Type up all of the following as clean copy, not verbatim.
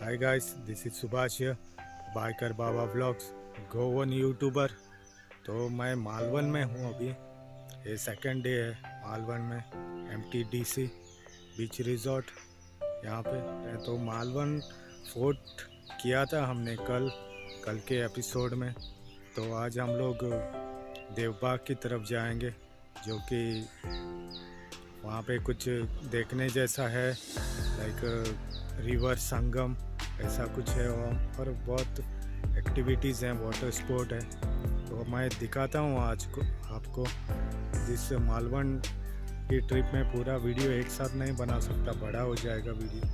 Hi guys, this is Subhash here, biker बाबा vlogs, Goan YouTuber. तो मैं मालवन में हूँ अभी। ये सेकंड डे है मालवन में, MTDC बीच रिजॉर्ट यहाँ पे। तो मालवन फोर्ट किया था हमने कल के एपिसोड में। तो आज हम लोग देवबाग की तरफ जाएंगे, जो कि वहाँ पे कुछ देखने जैसा है, लाइक रिवर संगम ऐसा कुछ है। वहाँ पर बहुत एक्टिविटीज़ हैं, वाटर स्पोर्ट है। तो मैं दिखाता हूँ आज को आपको। जिस मालवन की ट्रिप में पूरा वीडियो एक साथ नहीं बना सकता, बड़ा हो जाएगा वीडियो,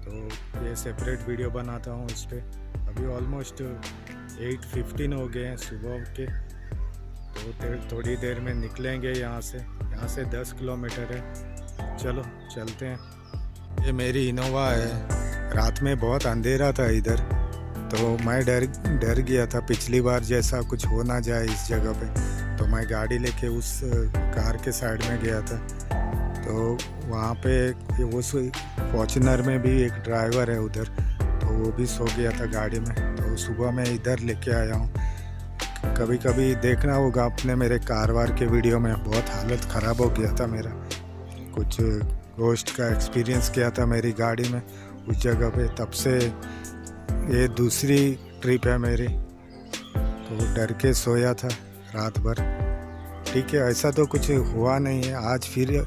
तो ये सेपरेट वीडियो बनाता हूँ इस पर। अभी ऑलमोस्ट 8:15 हो गए हैं सुबह के। तो थोड़ी देर में निकलेंगे यहाँ से 10 किलोमीटर है। चलो चलते हैं। ये मेरी इनोवा है। रात में बहुत अंधेरा था इधर, तो मैं डर गया था पिछली बार जैसा कुछ हो ना जाए इस जगह पे। तो मैं गाड़ी लेके उस कार के साइड में गया था। तो वहाँ पे उस फॉर्च्यूनर में भी एक ड्राइवर है उधर, तो वो भी सो गया था गाड़ी में। तो सुबह मैं इधर लेके आया हूँ। कभी कभी देखना होगा आपने मेरे कारवार के वीडियो में, बहुत हालत ख़राब हो गया था मेरा। कुछ गोश्त का एक्सपीरियंस किया था मेरी गाड़ी में उस जगह पे। तब से ये दूसरी ट्रिप है मेरी। तो डर के सोया था रात भर। ठीक है, ऐसा तो कुछ हुआ नहीं है। आज फिर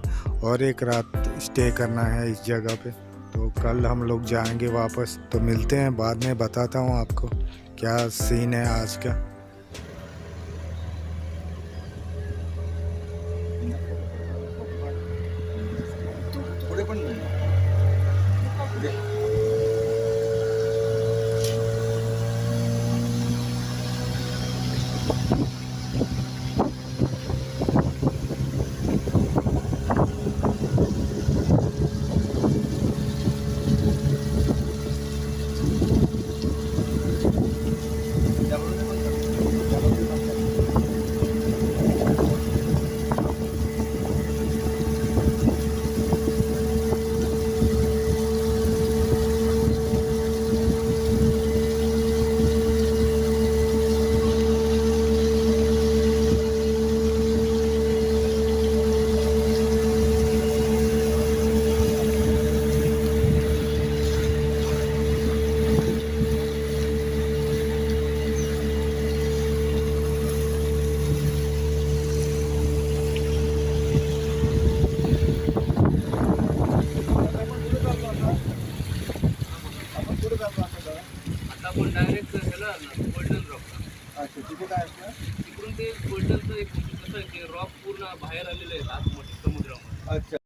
और एक रात स्टे करना है इस जगह पे। तो कल हम लोग जाएंगे वापस। तो मिलते हैं बाद में, बताता हूँ आपको क्या सीन है आज का। आपण डायरेक्ट ह्याला गोल्डन रॉक. अच्छा, तिथे काय असतं? तिकडून ते गोल्डनचं एक कसं आहे ते रॉक पूर्ण बाहेर आलेले आहेत आतमध्ये समुद्रामध्ये. अच्छा.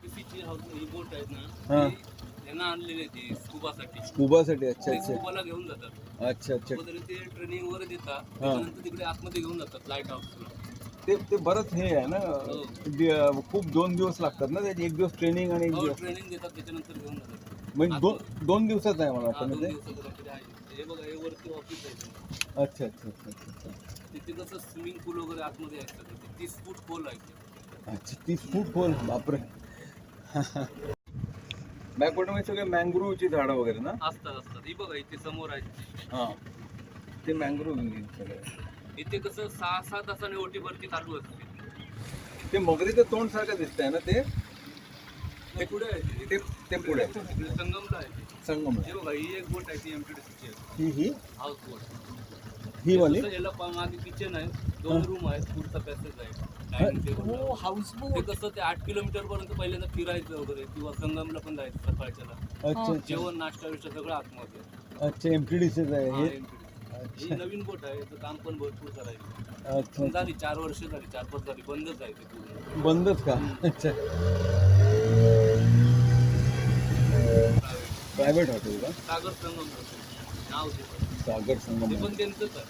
बीसीची ही बोट आहेत ना, हां. त्यांना आणलेले ते स्कुबासाठी. स्कुबासाठी. अच्छा ते अच्छा स्कुबाला घेऊन जातात. अच्छा अच्छा. अगोदर ते ट्रेनिंग वगैरे देतात, त्याच्यानंतर तिकडे आतमध्ये घेऊन जातात लाईट हाऊसला. ते बरंच हे आहे ना. खूप 2 दिवस लागतात ना त्याचे. 1 दिवस ट्रेनिंग आणि 1 हो, दिवस ट्रेनिंग देतात, त्याच्यानंतर घेऊन जातात. म्हणजे दोन दिवसाचं आहे मला हा, वाटतं 2 ना ते. दिवसाचं काहीतरी आहे. हे बघा, हे वरती ऑफिस आहे. अच्छा अच्छा अच्छा अच्छा. तिथे कसं स्विमिंग पूल वगैरे आतमध्ये असतं. तिथे 30 फूट खोल आहे ते. अच्छा, 30 फूट खोल. बापरे. बॅकवॉटरमध्ये सगळे मँग्रोवची झाडं वगैरे ना. असतात. ही बघा इथे समोर आहे. हां, ते मँग्रोव्ह सगळे. इथे कसं 6-6 तासाने ओटी भरती चालू असते. ते मगरीचं तोंड सारखं दिसतंय ना ते. ते पुढे आहे ते ते पुढे तिकडे संगमला आहे. संगम हे बघा, ही एक बोट आहे ती MTDCची आहे, ही हाऊस बोट. ही वाली. याला मागे किचन आहे, 2 रूम आहेत, पुढचा पॅसेज आहे, डायनिंग टेबल. हाऊस ते कसं ते 8 किलोमीटर पर्यंत पहिल्यांदा फिरायचं वगैरे, किंवा संगमला पण जायचं सकाळच्याला. अच्छा अच्छा जेवण नाश्ता विष्टा सगळं आतमध्ये. अच्छा. MTDCच आहे हा, हे. MTDC. ही अच्छा नवीन बोट आहे, याचं काम पण भरपूर करायचं. अच्छा. झाली 4 वर्ष झाली, 4-5 झाली, बंदच आहे ते पूर्ण. बंदच का. अच्छा. प्रायव्हेट हॉटेल का. सागर संगम नाव ते पण. सागर संगम. ते पण त्यांचंच आहे.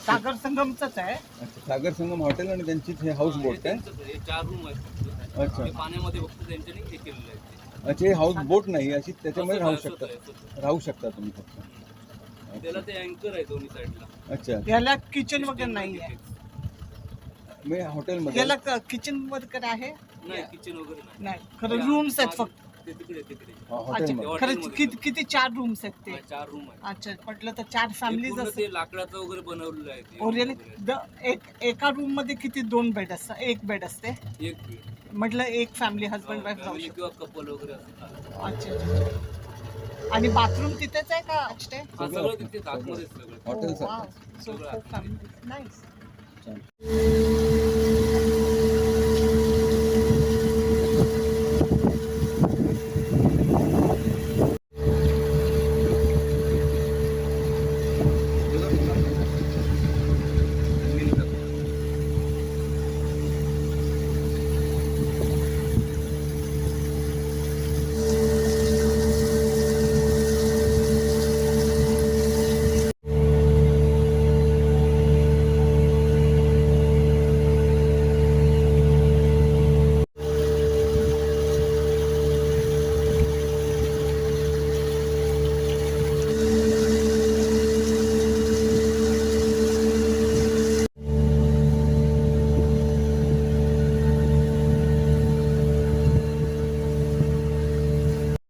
सागर संगमच आहे. अच्छा, सागर संगम हॉटेल आणि त्यांची हे हाऊस बोट आहे. हे 4 रूम आहेत फक्त. अच्छा हे पाण्यामध्ये फक्त त्यांच्यानी हे केलेलं आहे ते. अच्छा, हे हाऊस बोट नाही अशी त्याच्यामध्ये असं राहू आहे, शकता. असंच आहे. राहू शकता तुम्ही फक्त. त्याला ते अँकर आहे दोन्ही साईडला. अच्छा, याला किचन वगैरे नाही आहे. मी हॉटेलमध्ये याला किचन वगैरे आहे नाही किचन वगैरे नाही. नाही. खरं रूम्स आहेत फक्त. ते तिकडे तिकडे अच्छा, हॉटेलमध्ये. खरंच किती 4 रूम्स आहेत ते. 4 रूम आहेत. अच्छा, म्हटलं तर 4 फॅमिलीज पूर्ण असतात. ते लाकडाचं वगैरे बनवलेलं आहे ते. ओरिजिनली एका रूम मध्ये किती 2 बेड असतात, 1 बेड असते. एक म्हटलं एक फॅमिली हजबंड वाईफ राहू फॅमिली शकते. किंवा कपल वगैरे असतात. अच्छा. आणि बाथरूम तिथेच आहे का अक्षय? हा सगळं तिथे आतमध्येच सगळं. Hotel Oh, wow. सारखं. So for family. Nice.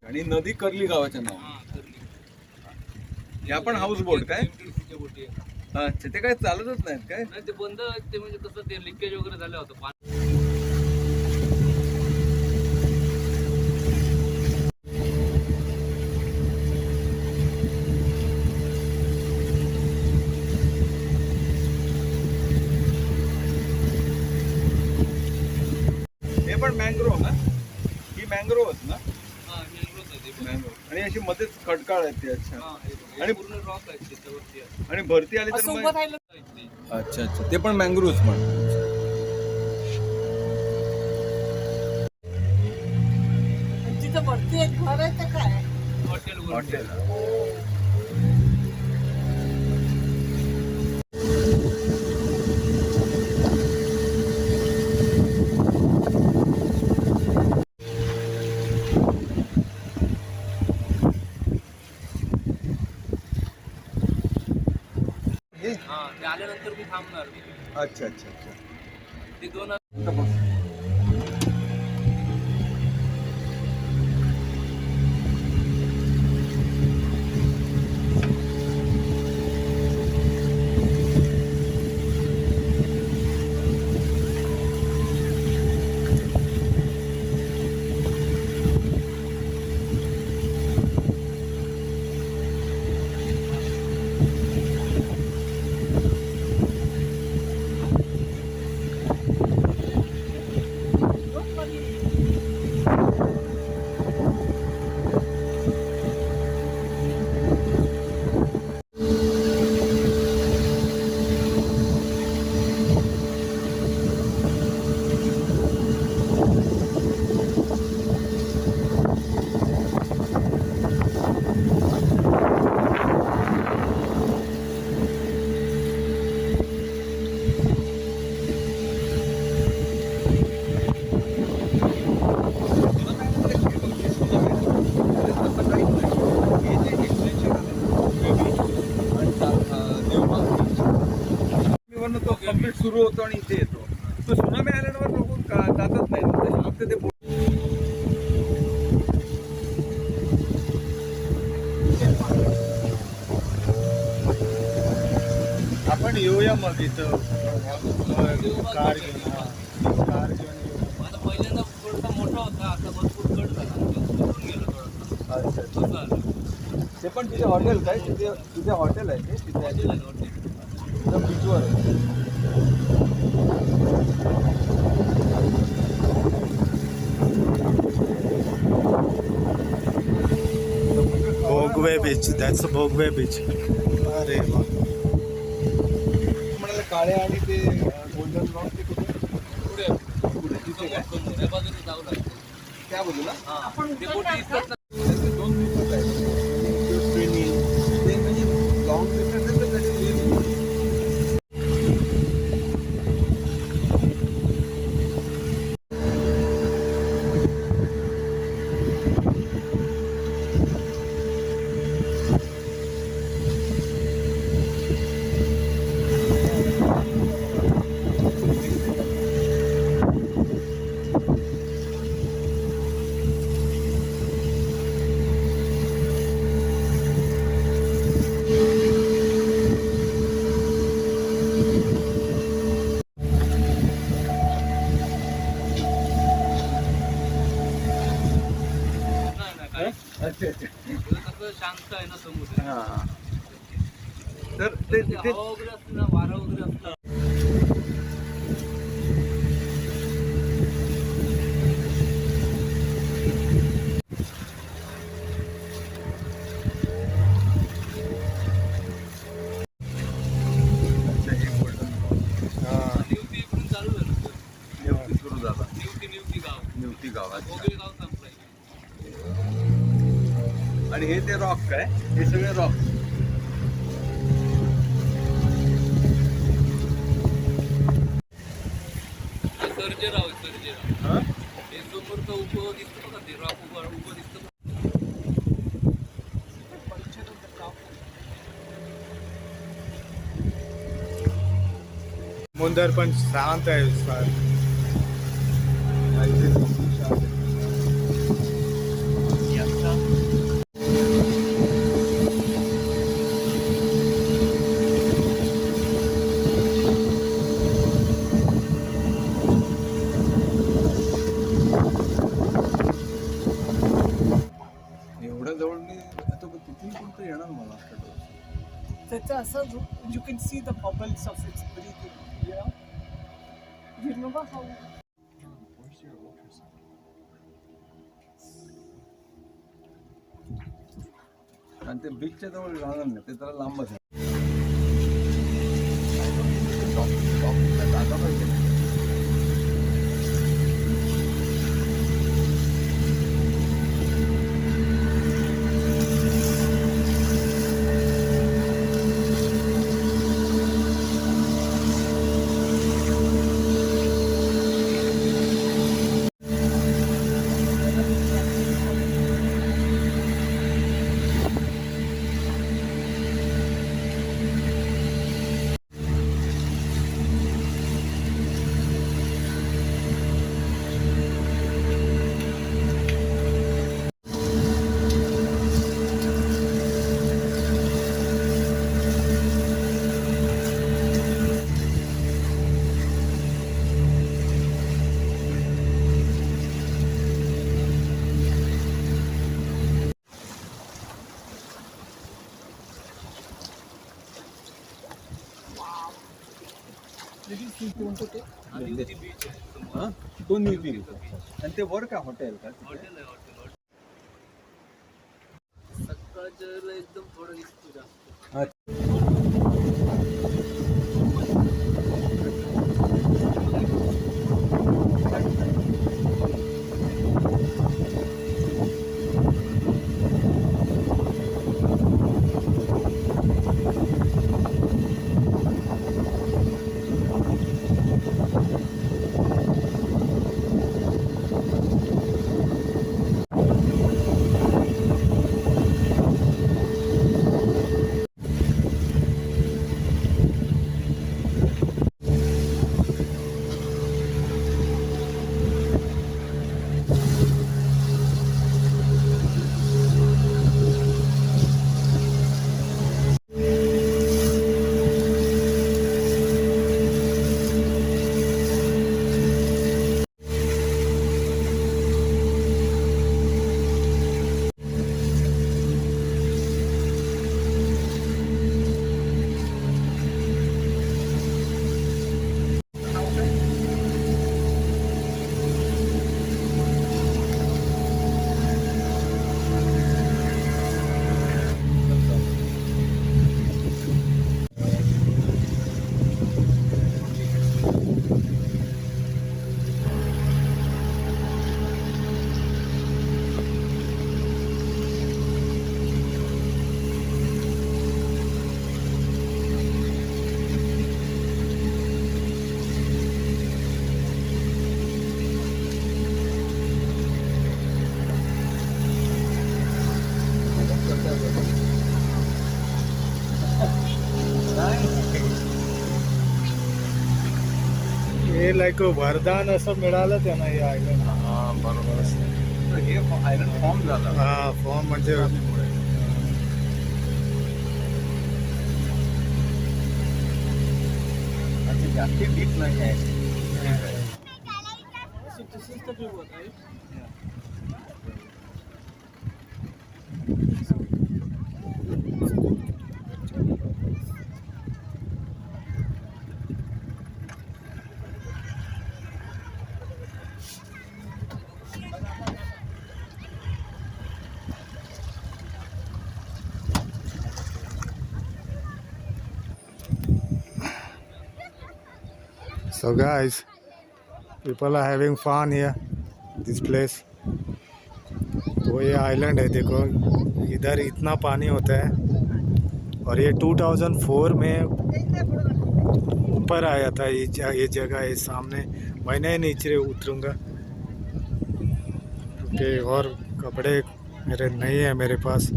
आणि नदी कर्ली गावाच्या नाव. हा तर या पण हाऊस बोट काय? MTDC च्या बोटी आहे. अच्छा, ते काय चालतच नाहीत काय? नाही ते बंद आहेत ते, म्हणजे कसं ते लिकेज वगैरे झालं होतं पाणी. हे पण मँग्रोव्ह ना? ही मँग्रोव्हच ना? हा mangroves आहे ते पण. मँग्रोव्ह. आणि अशी मध्येच खडकाळ आहेत ते. अच्छा. हा, हे बघ. हे आणि- पूर्ण रॉक आहे त्याच्यावरती आहे. आणि भरती आली तर असं मग उभं राहिलं. ते. अच्छा अच्छा, ते पण मँग्रोव्हच पण. तिथं वरती एक घर आहे ते काय? हॉटेल वरती हॉटेल. आहे. हे? हा ते आल्यानंतर मी थांबणार. अच्छा अच्छा अच्छा. ते 2 इथं बघ. तो कम्प्लीट सुरू होतो आणि इथे येतो. तो सुनामी आयलंडवर लोक जातच नाही तसे फक्त ते बोट. आपण येऊया मग इथं कार घेऊन. कार घेऊन येऊ. आता पहिल्यांदा थोडासा मोठा होता, आता भरपूर कट झाला. उतरून गेलो थोडासा. अच्छा अच्छा. असं आलं. ते पण तिथे हॉटेल काय? तिथे तिथे हॉटेल आहे ते तिथे हॉटेल आहे, हॉटेल. एकदम बीचवर आहे. Bhogwe beach. That's Bhogwe beach. अरे वा. म्हणाले काळे आणि ते गोल्डन रॉक ते कुठे? पुढे पुढे तिथे काय? समोर या बाजूने जाऊ लागतं. त्या बाजूला हा. आपण ते उतरणार बोटी का? दिसतात ना. त्याचे 2 दिवस आहेत. एक दिवस ट्रेनिंग ते म्हणजे लॉंग डिस्टन्स आहे तर त्याचे 3 दिवस. कसं शांत आहे ना समुद्र. हा. तर ते तिथे हवा वगैरे असते ना, वारा वगैरे असला निवती इकडून चालू झालं सर. निवती सुरू झाला. निवती गाव, निवती गावात भोगळे गाव संपलाय. आणि हे ते रॉक काय हे सगळे रॉक सर्जेराव आहे, सर्जेराव. हा हे समोरचं उभं दिसतं बघा, ते रॉक उभं दिसतं. समुंदर पण शांत आहे सर. एवढ्या जवळ मी आता तिथून कुठं येणार मला असं त्याचं असं you can see the bubbles of its breathing, you remember how आणि ते बीचच्या जवळ राहणार नाही ते जरा लांबच आहे. जागा पाहिजे. हा निवती बीच आहे समोर. हा तो निवती आणि ते वर का हॉटेल का हॉटेल आहे, हॉटेल. सकाळच्या एकदम थोडं दिसतो जास्त. हे लाईक वरदान असं मिळालं त्यांना हे आयलंड. हा बरोबर तर हे आयलंड फॉर्म झाला हा फॉर्म म्हणजे आणि जास्ती डीप नाही आहे. So this is the river, right? So guys, people are having fun here, this place. तो ये आइलैंड है, देखो इधर इतना पानी होता है और ये 2004 में ऊपर आया था। ये जगह है सामने, मैं नहीं नीचे उतरूंगा क्योंकि और कपड़े मेरे नहीं है मेरे पास।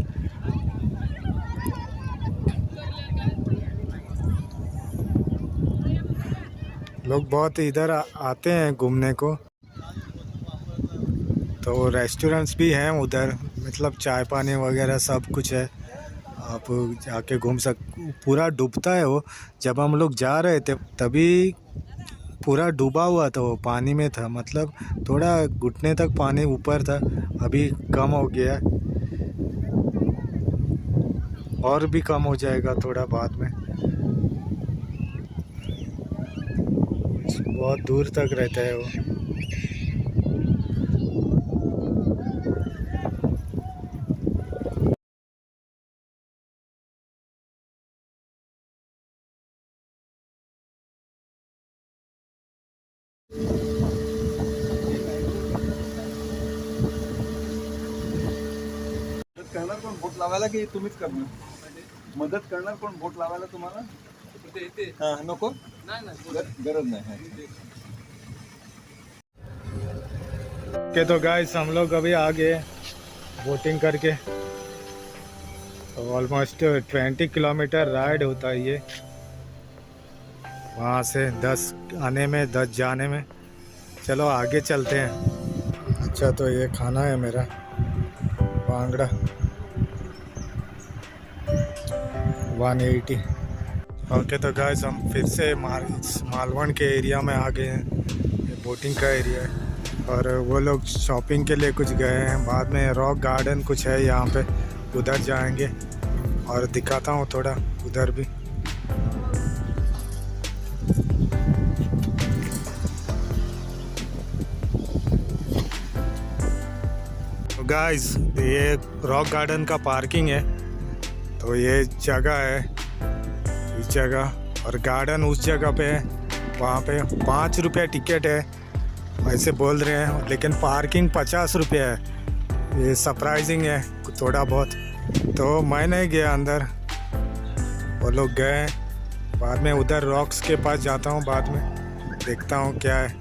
लोग बहुत इधर आते हैं घूमने को, तो रेस्टोरेंट्स भी हैं उधर, मतलब चाय पानी वगैरह सब कुछ है, आप जाके घूम पूरा डूबता है वो। जब हम लोग जा रहे थे तभी पूरा डूबा हुआ था, वो पानी में था, मतलब थोड़ा घुटने तक पानी ऊपर था, अभी कम हो गया और भी कम हो जाएगा थोड़ा बाद में। बहुत दूर तक रहता है वो। मदत करणार कोण बोट लावायला की तुम्हीच करणार? मदत करणार कोण बोट लावायला तुम्हाला? हा नको, गरज नाही। के तो गाइस हम लोग अभी आ गए बोटिंग करके, तो ऑलमोस्ट 20 किलोमीटर राइड होता है ये, वहाँ से 10 आने में 10 जाने में। चलो आगे चलते हैं। अच्छा तो ये खाना है मेरा बांगड़ा 180। ओके तो गाइस हम फिर से मालवण के एरिया में आ गए हैं, ये बोटिंग का एरिया है और वो लोग शॉपिंग के लिए कुछ गए हैं। बाद में रॉक गार्डन कुछ है यहाँ पे, उधर जाएंगे और दिखाता हूँ थोड़ा उधर भी। तो गाइस ये रॉक गार्डन का पार्किंग है, तो ये जगह है, इस जगह, और गार्डन उस जगह पे है। वहाँ पे 5 रुपये टिकट है ऐसे बोल रहे हैं, लेकिन पार्किंग 50 रुपये है। ये सरप्राइजिंग है थोड़ा बहुत, तो मैं नहीं गया अंदर, वो लोग गए। बाद में उधर रॉक्स के पास जाता हूँ, बाद में देखता हूँ क्या है।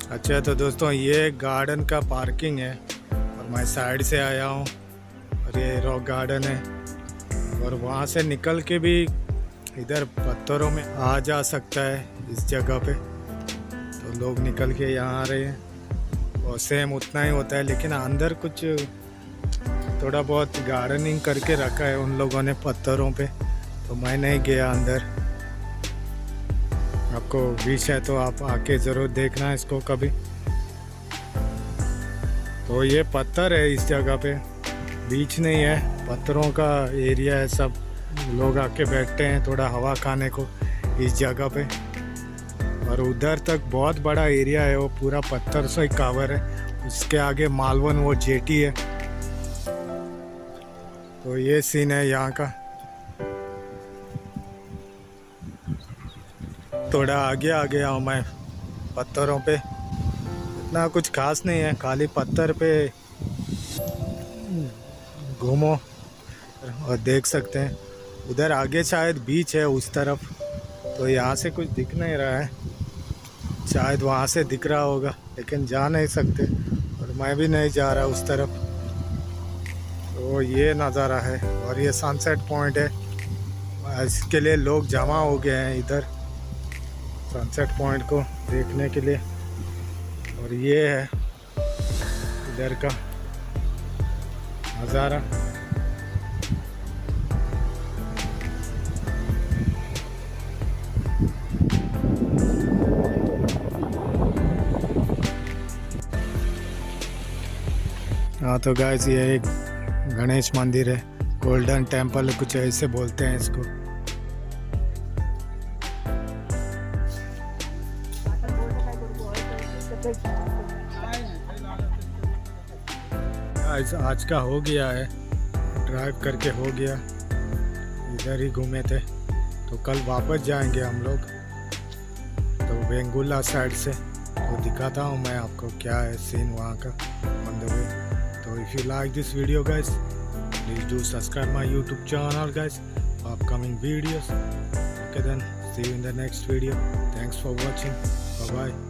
अच्छा तो दोस्तों ये गार्डन का पार्किंग है और मैं साइड से आया हूँ और ये रॉक गार्डन है, और वहाँ से निकल के भी इधर पत्थरों में आ जा सकता है इस जगह पे, तो लोग निकल के यहाँ आ रहे हैं। और सेम उतना ही होता है, लेकिन अंदर कुछ थोड़ा बहुत गार्डनिंग करके रखा है उन लोगों ने पत्थरों पे, तो मैं नहीं गया अंदर। आपको बीच है तो आप आके ज़रूर देखना इसको कभी। तो ये पत्थर है इस जगह पे, बीच नहीं है, पत्थरों का एरिया है, सब लोग आके बैठते हैं थोड़ा हवा खाने को इस जगह पे। और उधर तक बहुत बड़ा एरिया है, वो पूरा पत्थर से कवर है। उसके आगे मालवण वो जेटी है, तो ये सीन है यहाँ का। थोड़ा आगे आ गया हूँ मैं पत्थरों पे, इतना कुछ खास नहीं है, खाली पत्थर पे घूमो और देख सकते हैं। उधर आगे शायद बीच है उस तरफ, तो यहाँ से कुछ दिख नहीं रहा है, शायद वहाँ से दिख रहा होगा, लेकिन जा नहीं सकते और मैं भी नहीं जा रहा उस तरफ। तो ये नज़ारा है और ये सनसेट पॉइंट है, इसके लिए लोग जमा हो गए हैं इधर सनसेट पॉइंट को देखने के लिए। और ये है इधर का नज़ारा। हाँ तो गाइस ये एक गणेश मंदिर है, गोल्डन टेम्पल कुछ ऐसे बोलते हैं इसको। आज का हो गया है, ड्राइव करके हो गया, इधर ही घूमे थे। तो कल वापस जाएंगे हम लोग, तो वेंगुला साइड से। तो दिखाता हूँ मैं आपको क्या है सीन वहाँ का ऑन द वे। तो if you like this video guys, please do subscribe my YouTube channel guys for upcoming videos. Okay then, see you in the next video. Thanks for watching. Bye bye.